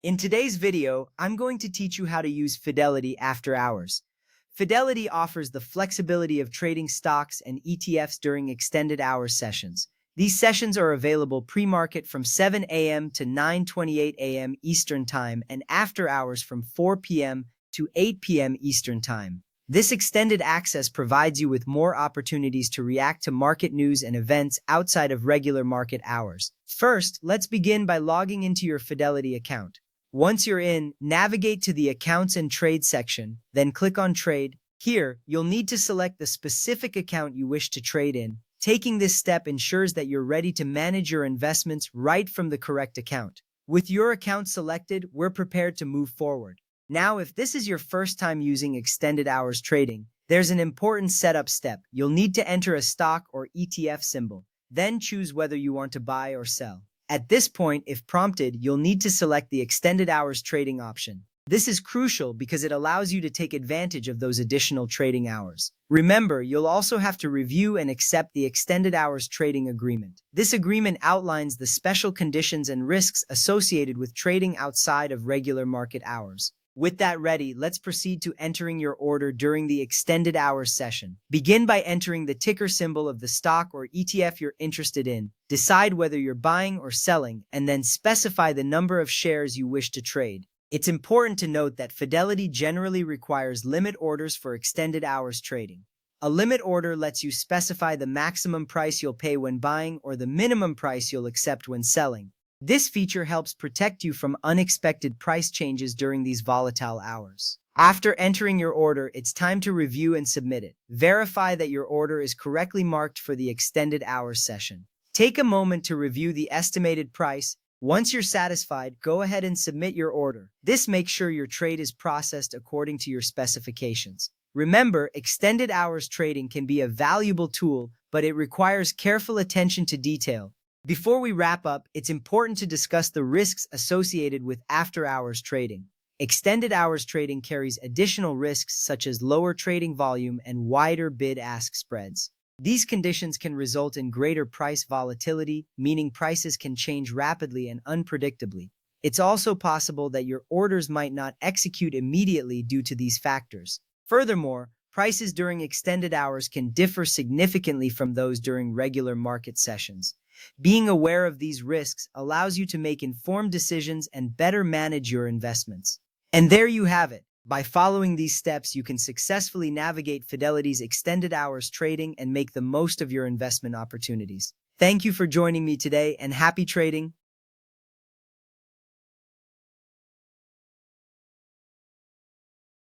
In today's video, I'm going to teach you how to use Fidelity after hours. Fidelity offers the flexibility of trading stocks and ETFs during extended hours sessions. These sessions are available pre-market from 7 a.m. to 9:28 a.m. Eastern Time and after hours from 4 p.m. to 8 p.m. Eastern Time. This extended access provides you with more opportunities to react to market news and events outside of regular market hours. First, let's begin by logging into your Fidelity account. Once you're in, navigate to the Accounts and Trade section, then click on Trade. Here, you'll need to select the specific account you wish to trade in. Taking this step ensures that you're ready to manage your investments right from the correct account. With your account selected, we're prepared to move forward. Now, if this is your first time using extended hours trading, there's an important setup step. You'll need to enter a stock or ETF symbol, then choose whether you want to buy or sell. At this point, if prompted, you'll need to select the extended hours trading option. This is crucial because it allows you to take advantage of those additional trading hours. Remember, you'll also have to review and accept the extended hours trading agreement. This agreement outlines the special conditions and risks associated with trading outside of regular market hours. With that ready, let's proceed to entering your order during the extended hours session. Begin by entering the ticker symbol of the stock or ETF you're interested in. Decide whether you're buying or selling, and then specify the number of shares you wish to trade. It's important to note that Fidelity generally requires limit orders for extended hours trading. A limit order lets you specify the maximum price you'll pay when buying or the minimum price you'll accept when selling. This feature helps protect you from unexpected price changes during these volatile hours. After entering your order, it's time to review and submit it. Verify that your order is correctly marked for the extended hours session. Take a moment to review the estimated price. Once you're satisfied, go ahead and submit your order. This makes sure your trade is processed according to your specifications. Remember, extended hours trading can be a valuable tool, but it requires careful attention to detail. Before we wrap up, it's important to discuss the risks associated with after-hours trading. Extended hours trading carries additional risks such as lower trading volume and wider bid-ask spreads. These conditions can result in greater price volatility, meaning prices can change rapidly and unpredictably. It's also possible that your orders might not execute immediately due to these factors. Furthermore, prices during extended hours can differ significantly from those during regular market sessions. Being aware of these risks allows you to make informed decisions and better manage your investments. And there you have it. By following these steps, you can successfully navigate Fidelity's extended hours trading and make the most of your investment opportunities. Thank you for joining me today, and happy trading.